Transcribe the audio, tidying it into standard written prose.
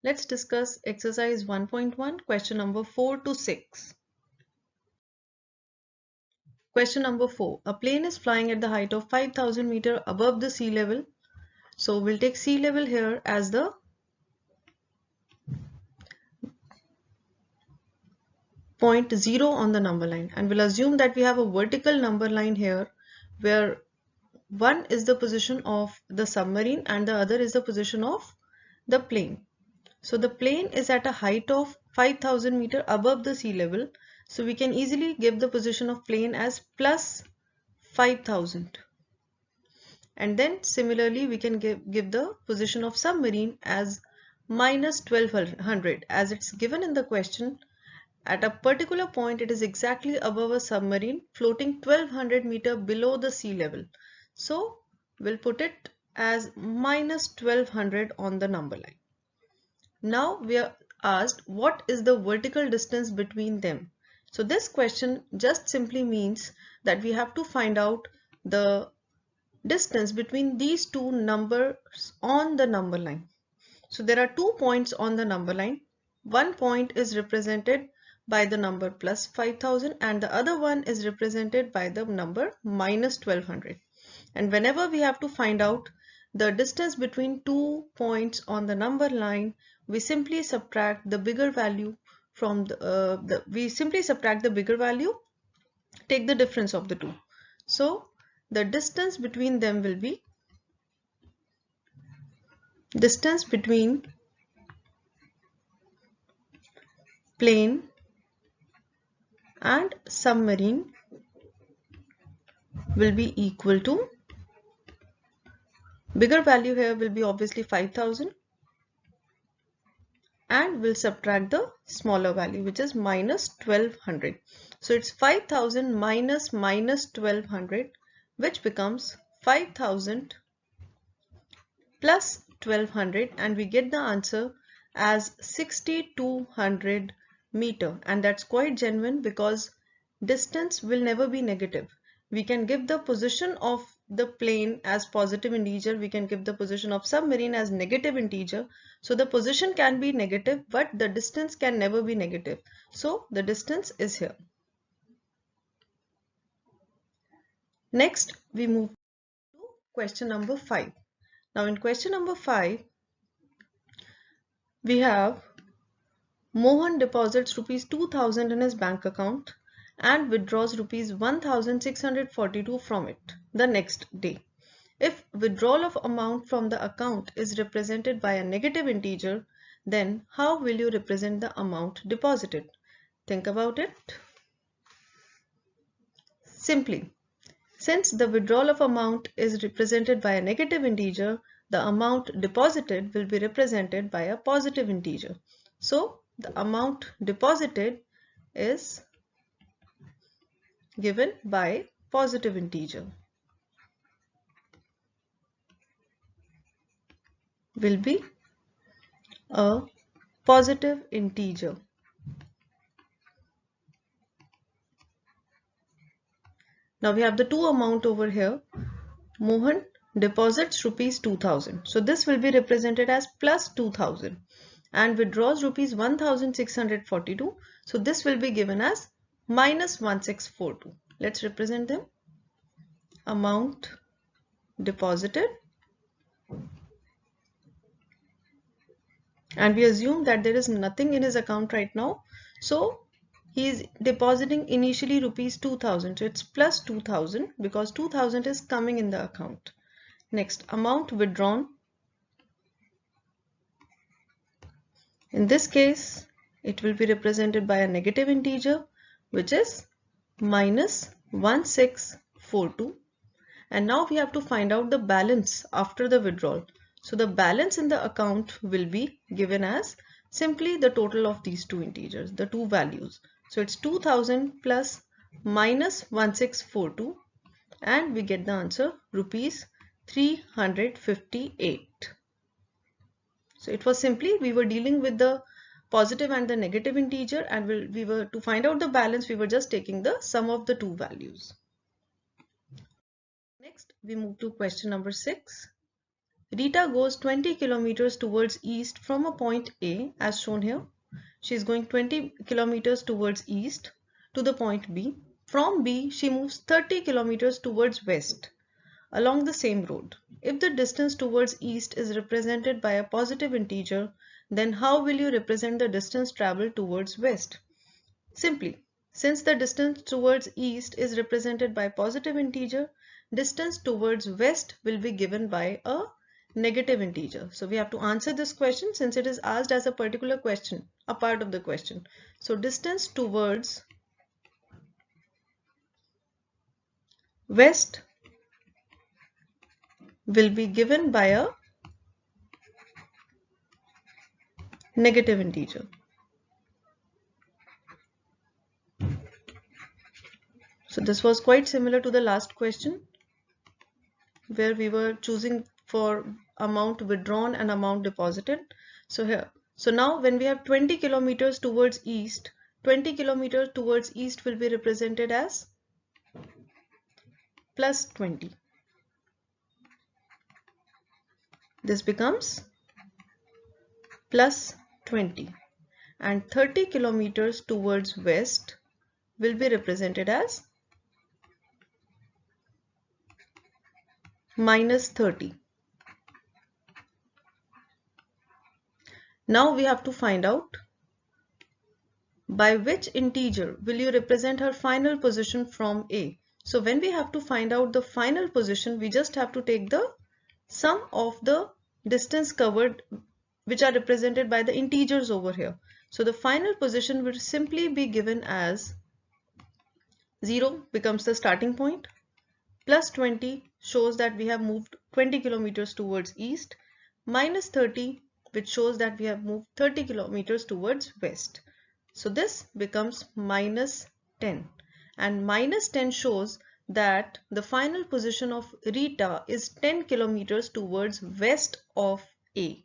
Let's discuss exercise 1.1, question number 4 to 6. Question number 4. A plane is flying at the height of 5,000 meter above the sea level. So we'll take sea level here as the point 0 on the number line, and we'll assume that we have a vertical number line here where one is the position of the submarine and the other is the position of the plane. So the plane is at a height of 5,000 meter above the sea level. So we can easily give the position of plane as plus 5,000. And then similarly we can give the position of submarine as minus 1200, as it's given in the question. At a particular point it is exactly above a submarine floating 1200 meter below the sea level. So we'll put it as minus 1200 on the number line. Now we are asked what is the vertical distance between them. So this question just simply means that we have to find out the distance between these two numbers on the number line. So there are 2 points on the number line. One point is represented by the number plus 5,000 and the other one is represented by the number minus 1200. And whenever we have to find out the distance between 2 points on the number line, we simply subtract the bigger value from the bigger value, take the difference of the two. So the distance between them will be distance between plane and submarine will be equal to, bigger value here will be obviously 5,000, and we'll subtract the smaller value which is minus 1200. So it's 5,000 minus 1200, which becomes 5,000 plus 1200, and we get the answer as 6,200 meter. And that's quite genuine because distance will never be negative. We can give the position of the plane as positive integer, we can give the position of submarine as negative integer. So the position can be negative but the distance can never be negative. So the distance is here. Next we move to question number 5. Now in question number 5 we have Mohan deposits rupees 2,000 in his bank account and withdraws rupees 1,642 from it the next day. If withdrawal of amount from the account is represented by a negative integer, then how will you represent the amount deposited? Think about it. Simply, since the withdrawal of amount is represented by a negative integer, the amount deposited will be represented by a positive integer. So the amount deposited is given by positive integer, will be a positive integer. Now we have the two amount over here. Mohan deposits rupees 2,000. So this will be represented as plus 2,000 and withdraws rupees 1,642. So this will be given as minus 1,642. Let's represent them. Amount deposited, and we assume that there is nothing in his account right now. So he is depositing initially rupees 2,000. So it's plus 2,000 because 2,000 is coming in the account. Next, amount withdrawn. In this case, it will be represented by a negative integer, which is minus 1,642. And now we have to find out the balance after the withdrawal. So the balance in the account will be given as simply the total of these two integers, the two values. So it's 2,000 plus minus 1,642, and we get the answer rupees 358. So it was simply, we were dealing with the positive and the negative integer, and we were to find out the balance, we were just taking the sum of the two values. Next we move to question number 6. Rita goes 20 kilometers towards east from a point A as shown here. She is going 20 kilometers towards east to the point B. From B, she moves 30 kilometers towards west along the same road. If the distance towards east is represented by a positive integer, then how will you represent the distance traveled towards west? Simply, since the distance towards east is represented by positive integer, distance towards west will be given by a negative integer. So we have to answer this question since it is asked as a particular question, a part of the question. So distance towards west will be given by a negative integer. So this was quite similar to the last question where we were choosing for amount withdrawn and amount deposited. So now when we have 20 kilometers towards east, 20 kilometers towards east will be represented as plus 20. This becomes plus 20, and 30 kilometers towards west will be represented as minus 30. Now we have to find out by which integer will you represent her final position from A. So when we have to find out the final position, we just have to take the sum of the distance covered which are represented by the integers over here. So the final position will simply be given as 0 becomes the starting point, plus 20 shows that we have moved 20 kilometers towards east, minus 30 which shows that we have moved 30 kilometers towards west. So this becomes minus 10, and minus 10 shows that the final position of Rita is 10 kilometers towards west of A.